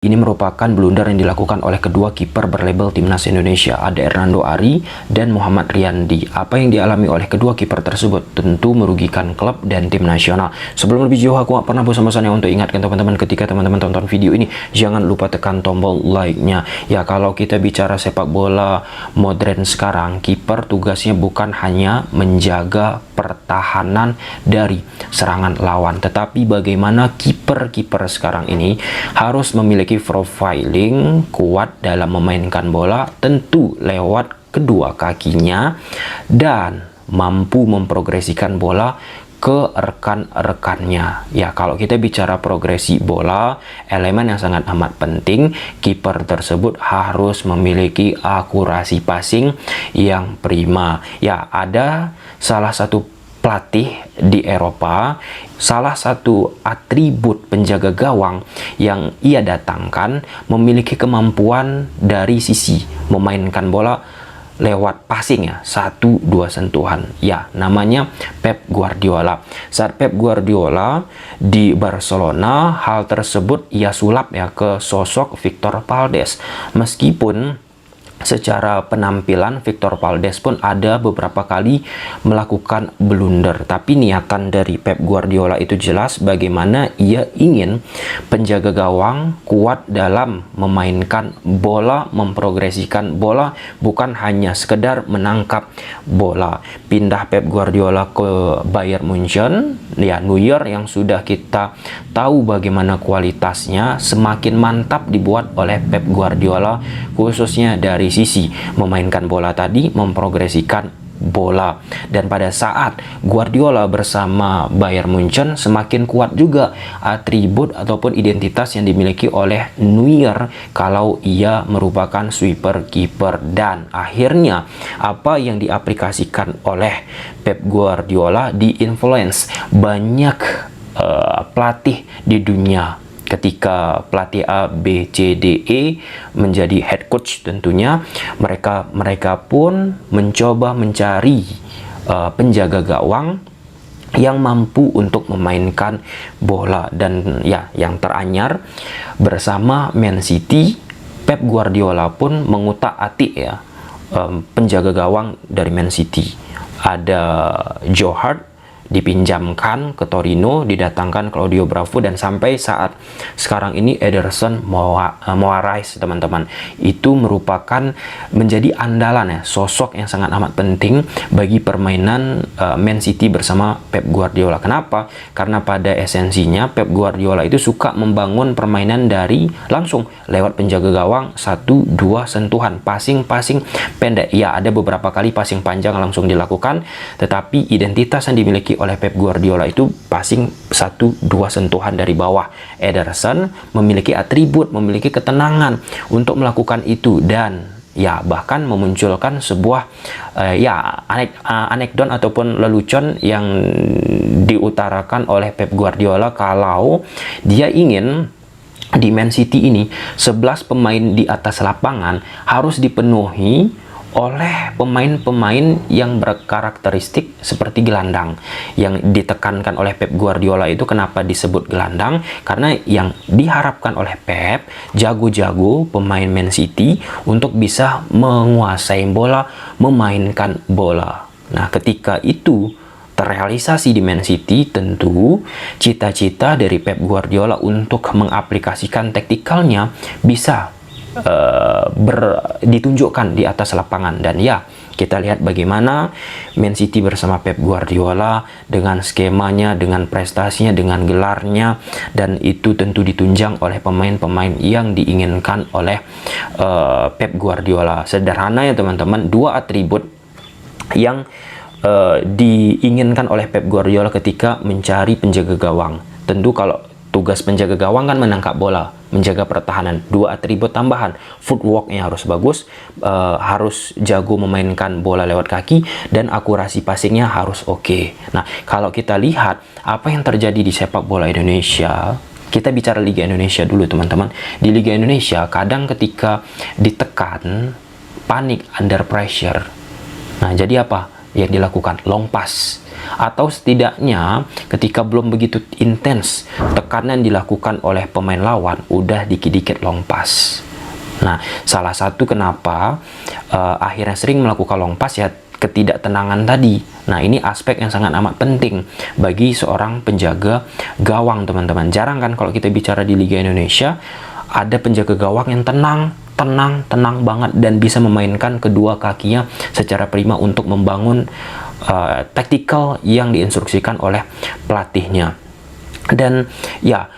Ini merupakan blunder yang dilakukan oleh kedua kiper berlabel Timnas Indonesia, ada Hernando Ari dan Muhammad Riyandi. Apa yang dialami oleh kedua kiper tersebut tentu merugikan klub dan tim nasional. Sebelum lebih jauh, aku pernah bosan-bosannya untuk ingatkan teman-teman, ketika teman-teman tonton video ini, jangan lupa tekan tombol like-nya. Ya, kalau kita bicara sepak bola modern sekarang, kiper tugasnya bukan hanya menjaga pertahanan dari serangan lawan, tetapi bagaimana kiper-kiper sekarang ini harus memiliki profiling kuat dalam memainkan bola, tentu lewat kedua kakinya, dan mampu memprogresikan bola ke rekan-rekannya. Ya, kalau kita bicara progresi bola, elemen yang sangat amat penting, kiper tersebut harus memiliki akurasi passing yang prima. Ya, ada salah satu pelatih di Eropa, salah satu atribut penjaga gawang yang ia datangkan memiliki kemampuan dari sisi memainkan bola lewat passing, ya, 1-2 sentuhan. Ya, namanya Pep Guardiola. Saat Pep Guardiola di Barcelona, hal tersebut ia sulap ya ke sosok Victor Valdes. Meskipun secara penampilan Victor Valdes pun ada beberapa kali melakukan blunder, tapi niatan dari Pep Guardiola itu jelas, bagaimana ia ingin penjaga gawang kuat dalam memainkan bola, memprogresikan bola, bukan hanya sekedar menangkap bola. Pindah Pep Guardiola ke Bayern Munchen, ya, Neuer yang sudah kita tahu bagaimana kualitasnya, semakin mantap dibuat oleh Pep Guardiola, khususnya dari sisi memainkan bola tadi, memprogresikan bola. Dan pada saat Guardiola bersama Bayern Munchen, semakin kuat juga atribut ataupun identitas yang dimiliki oleh Neuer kalau ia merupakan sweeper kiper. Dan akhirnya apa yang diaplikasikan oleh Pep Guardiola di-influence banyak pelatih di dunia. Ketika pelatih A, B, C, D, E menjadi head coach, tentunya mereka pun mencoba mencari penjaga gawang yang mampu untuk memainkan bola. Dan ya, yang teranyar bersama Man City, Pep Guardiola pun mengutak-atik ya penjaga gawang dari Man City. Ada Joe Hart dipinjamkan ke Torino, didatangkan Claudio Bravo, dan sampai saat sekarang ini Ederson Moraes, teman-teman, itu merupakan menjadi andalan ya, sosok yang sangat amat penting bagi permainan Man City bersama Pep Guardiola. Kenapa? Karena pada esensinya Pep Guardiola itu suka membangun permainan dari langsung lewat penjaga gawang, 1-2 sentuhan, passing pendek. Ya, ada beberapa kali passing panjang langsung dilakukan, tetapi identitas yang dimiliki oleh Pep Guardiola itu passing 1-2 sentuhan dari bawah. Ederson memiliki atribut, memiliki ketenangan untuk melakukan itu, dan ya, bahkan memunculkan sebuah anekdot ataupun lelucon yang diutarakan oleh Pep Guardiola kalau dia ingin di Man City ini 11 pemain di atas lapangan harus dipenuhi oleh pemain-pemain yang berkarakteristik seperti gelandang. Yang ditekankan oleh Pep Guardiola itu kenapa disebut gelandang? Karena yang diharapkan oleh Pep, jago-jago pemain Man City untuk bisa menguasai bola, memainkan bola. Nah, ketika itu terrealisasi di Man City, tentu cita-cita dari Pep Guardiola untuk mengaplikasikan taktikalnya bisa ditunjukkan di atas lapangan. Dan ya, kita lihat bagaimana Man City bersama Pep Guardiola dengan skemanya, dengan prestasinya, dengan gelarnya, dan itu tentu ditunjang oleh pemain-pemain yang diinginkan oleh Pep Guardiola. Sederhana ya teman-teman, dua atribut yang diinginkan oleh Pep Guardiola ketika mencari penjaga gawang. Tentu kalau tugas penjaga gawang kan menangkap bola, menjaga pertahanan. Dua atribut tambahan, footworknya harus bagus, harus jago memainkan bola lewat kaki, dan akurasi passingnya harus oke. Nah, kalau kita lihat apa yang terjadi di sepak bola Indonesia, kita bicara Liga Indonesia dulu teman-teman. Di Liga Indonesia kadang ketika ditekan, panik, under pressure. Nah, jadi apa? yang dilakukan? Long pass. Atau setidaknya ketika belum begitu intens tekanan dilakukan oleh pemain lawan, udah dikit-dikit long pass. Nah, salah satu kenapa akhirnya sering melakukan long pass ya ketidaktenangan tadi. Nah, ini aspek yang sangat amat penting bagi seorang penjaga gawang, teman-teman. Jarang kan kalau kita bicara di Liga Indonesia ada penjaga gawang yang tenang banget dan bisa memainkan kedua kakinya secara prima untuk membangun taktikal yang diinstruksikan oleh pelatihnya. Dan ya,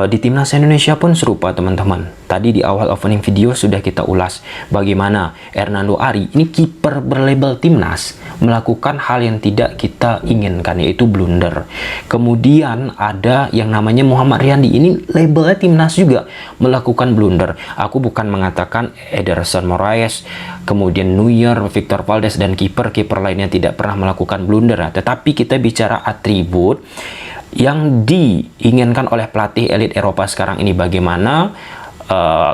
di timnas Indonesia pun serupa, teman-teman. Tadi di awal opening video sudah kita ulas bagaimana Hernando Ari, ini kiper berlabel timnas, melakukan hal yang tidak kita inginkan, yaitu blunder. Kemudian ada yang namanya Muhammad Riyandi, ini labelnya timnas juga, melakukan blunder. Aku bukan mengatakan Ederson Moraes, kemudian Neuer, Victor Valdes, dan kiper-kiper lainnya tidak pernah melakukan blunder, tetapi kita bicara atribut yang diinginkan oleh pelatih elit Eropa sekarang ini, bagaimana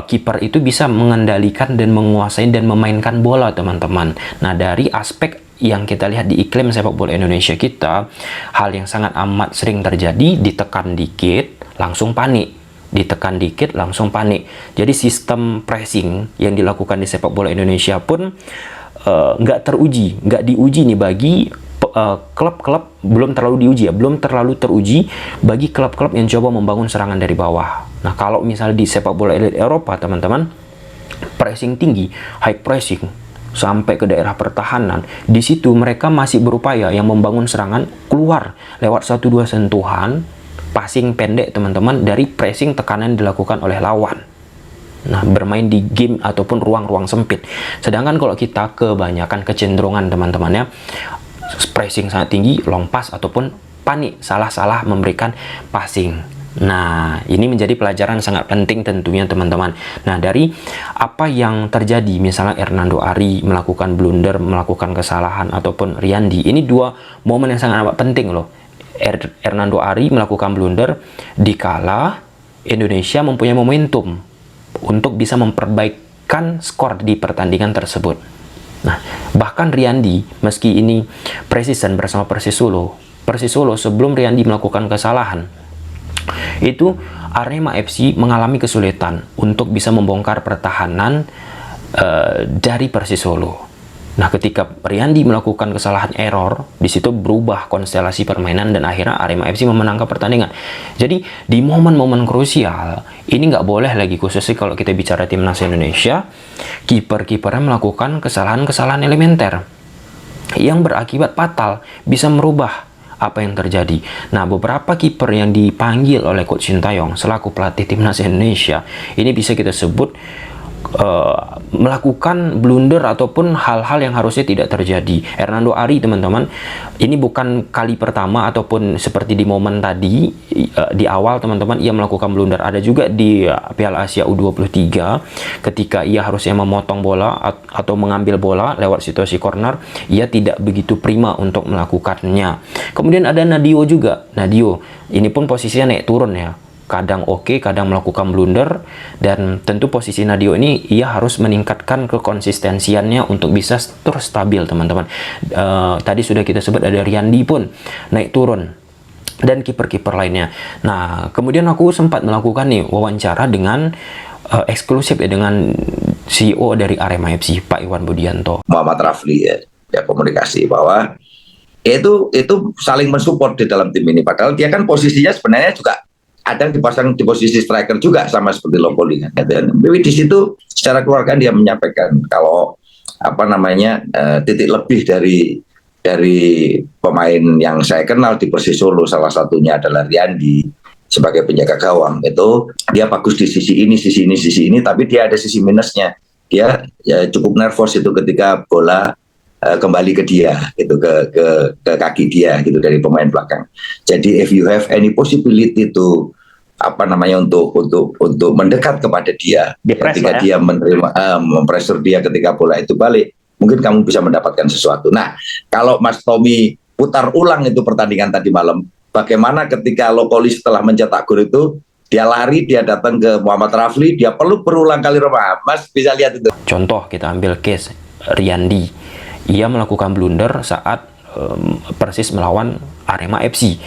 kiper itu bisa mengendalikan dan menguasai dan memainkan bola, teman-teman. Nah, dari aspek yang kita lihat di iklim sepak bola Indonesia kita, hal yang sangat amat sering terjadi, ditekan dikit langsung panik, ditekan dikit langsung panik. Jadi sistem pressing yang dilakukan di sepak bola Indonesia pun nggak diuji nih bagi klub-klub, belum terlalu diuji ya, belum terlalu teruji bagi klub-klub yang coba membangun serangan dari bawah. Nah, kalau misalnya di sepak bola elit Eropa, teman-teman, pressing tinggi, high pressing sampai ke daerah pertahanan, di situ mereka masih berupaya yang membangun serangan keluar lewat 1-2 sentuhan, passing pendek, teman-teman, dari pressing tekanan dilakukan oleh lawan. Nah, bermain di game ataupun ruang-ruang sempit. Sedangkan kalau kita kebanyakan kecenderungan, teman-teman ya, pressing sangat tinggi, long pass ataupun panik, salah-salah memberikan passing. Nah, ini menjadi pelajaran sangat penting tentunya, teman-teman. Nah, dari apa yang terjadi, misalnya Hernando Ari melakukan blunder, melakukan kesalahan, ataupun Riyandi, ini dua momen yang sangat amat penting loh. Hernando Ari melakukan blunder dikala Indonesia mempunyai momentum untuk bisa memperbaikan skor di pertandingan tersebut. Nah, bahkan Riyandi, meski ini pre-season bersama Persis Solo sebelum Riyandi melakukan kesalahan, itu Arema FC mengalami kesulitan untuk bisa membongkar pertahanan dari Persis Solo. Nah, ketika Riyandi melakukan kesalahan error, di situ berubah konstelasi permainan dan akhirnya Arema FC memenangkan pertandingan. Jadi, di momen-momen krusial, ini nggak boleh lagi, khususnya kalau kita bicara timnas Indonesia, kiper-kipernya melakukan kesalahan-kesalahan elementer yang berakibat fatal, bisa merubah apa yang terjadi. Nah, beberapa kiper yang dipanggil oleh Coach Sintayong selaku pelatih timnas Indonesia, ini bisa kita sebut melakukan blunder ataupun hal-hal yang harusnya tidak terjadi. Hernando Ari, teman-teman, ini bukan kali pertama ataupun seperti di momen tadi di awal, teman-teman, ia melakukan blunder. Ada juga di Piala Asia U23 ketika ia harusnya memotong bola atau mengambil bola lewat situasi corner, ia tidak begitu prima untuk melakukannya. Kemudian ada Nadio juga. Nadio ini pun posisinya naik turun ya, kadang oke, kadang melakukan blunder, dan tentu posisi Nadio ini ia harus meningkatkan kekonsistensiannya untuk bisa terus stabil, teman-teman. Tadi sudah kita sebut ada Riyandi pun naik turun, dan kiper-kiper lainnya. Nah, kemudian aku sempat melakukan nih wawancara dengan eksklusif ya dengan CEO dari Arema FC, Pak Iwan Budianto. Muhammad Rafli ya komunikasi bahwa itu saling mensupport di dalam tim ini. Padahal dia kan posisinya sebenarnya juga ada yang dipasang di posisi striker juga sama seperti Lopoli. Tapi di situ secara keluarga dia menyampaikan kalau titik lebih dari pemain yang saya kenal di Persis Solo, salah satunya adalah Riyandi sebagai penjaga gawang. Itu dia bagus di sisi ini, tapi dia ada sisi minusnya. Dia cukup nervous itu ketika bola kembali ke dia, gitu, ke kaki dia, gitu, dari pemain belakang. Jadi if you have any possibility to untuk mendekat kepada dia, ketika dia menerima mempressure dia ketika bola itu balik, mungkin kamu bisa mendapatkan sesuatu. Nah, kalau Mas Tommy putar ulang itu pertandingan tadi malam, bagaimana ketika Lopoli setelah mencetak gol itu dia lari, dia datang ke Muhammad Rafli, dia peluk berulang kali. Mas bisa lihat itu. Contoh kita ambil case Riyandi ia melakukan blunder saat Persis melawan Arema FC.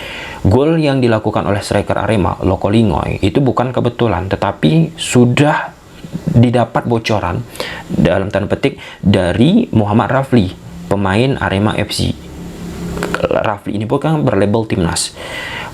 Gol yang dilakukan oleh striker Arema, Loko Lingoy, itu bukan kebetulan, tetapi sudah didapat bocoran dalam tanda petik dari Muhammad Rafli, pemain Arema FC. Rafli ini bukan berlabel timnas,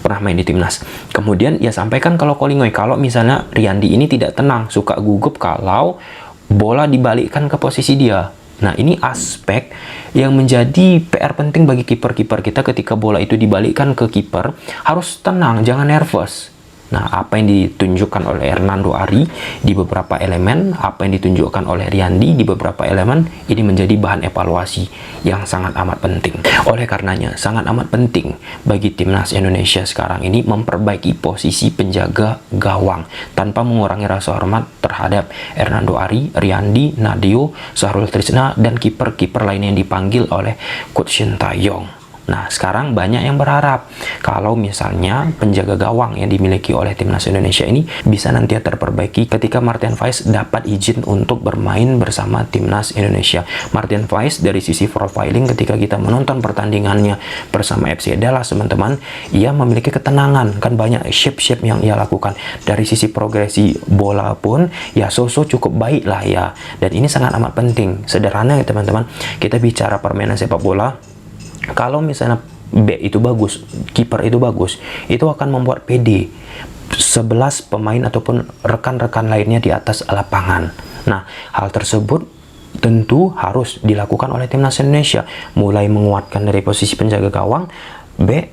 pernah main di timnas. Kemudian ia sampaikan ke Loko Lingoy kalau misalnya Riyandi ini tidak tenang, suka gugup kalau bola dibalikkan ke posisi dia. Nah, ini aspek yang menjadi PR penting bagi kiper-kiper kita ketika bola itu dibalikkan ke kiper, harus tenang, jangan nervous. Nah, apa yang ditunjukkan oleh Hernando Ari di beberapa elemen, apa yang ditunjukkan oleh Riyandi di beberapa elemen, ini menjadi bahan evaluasi yang sangat amat penting. Oleh karenanya, sangat amat penting bagi timnas Indonesia sekarang ini memperbaiki posisi penjaga gawang tanpa mengurangi rasa hormat terhadap Hernando Ari, Riyandi, Nadeo, Sahrul Trisna, dan kiper-kiper lainnya yang dipanggil oleh Coach Shin Tae-yong. Nah, sekarang banyak yang berharap kalau misalnya penjaga gawang yang dimiliki oleh timnas Indonesia ini bisa nanti terperbaiki ketika Martin Faiz dapat izin untuk bermain bersama timnas Indonesia. Martin Faiz dari sisi profiling ketika kita menonton pertandingannya bersama FC Dallas, teman-teman, ia memiliki ketenangan, kan banyak shape-shape yang ia lakukan. Dari sisi progresi bola pun ya cukup baik lah ya. Dan ini sangat amat penting. Sederhana ya teman-teman, kita bicara permainan sepak bola. Kalau misalnya back itu bagus, kiper itu bagus, itu akan membuat PD 11 pemain ataupun rekan-rekan lainnya di atas lapangan. Nah, hal tersebut tentu harus dilakukan oleh timnas Indonesia, mulai menguatkan dari posisi penjaga gawang, back,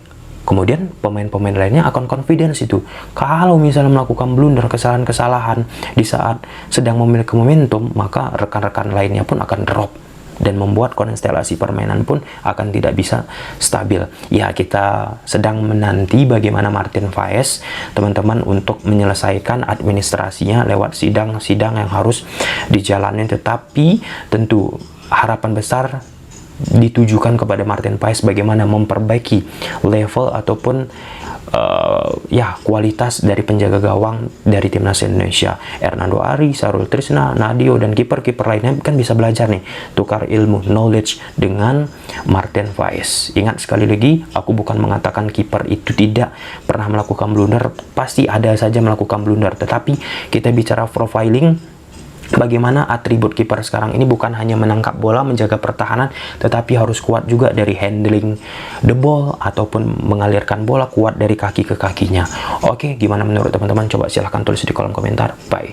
kemudian pemain-pemain lainnya akan confidence itu. Kalau misalnya melakukan blunder, kesalahan-kesalahan di saat sedang memiliki momentum, maka rekan-rekan lainnya pun akan drop. Dan membuat konstelasi permainan pun akan tidak bisa stabil. Ya, kita sedang menanti bagaimana Martin Faiz, teman-teman, untuk menyelesaikan administrasinya lewat sidang-sidang yang harus dijalani. Tetapi tentu harapan besar ditujukan kepada Martin Faiz bagaimana memperbaiki level ataupun kualitas dari penjaga gawang dari timnas Indonesia. Hernando Ari, Sahrul Trisna, Nadeo, dan kiper-kiper lainnya kan bisa belajar nih, tukar ilmu, knowledge dengan Martin Faiz. Ingat sekali lagi, aku bukan mengatakan kiper itu tidak pernah melakukan blunder, pasti ada saja melakukan blunder, tetapi kita bicara profiling. Bagaimana atribut kiper sekarang ini bukan hanya menangkap bola, menjaga pertahanan, tetapi harus kuat juga dari handling the ball ataupun mengalirkan bola, kuat dari kaki ke kakinya. Oke, gimana menurut teman-teman? Coba silahkan tulis di kolom komentar. Bye.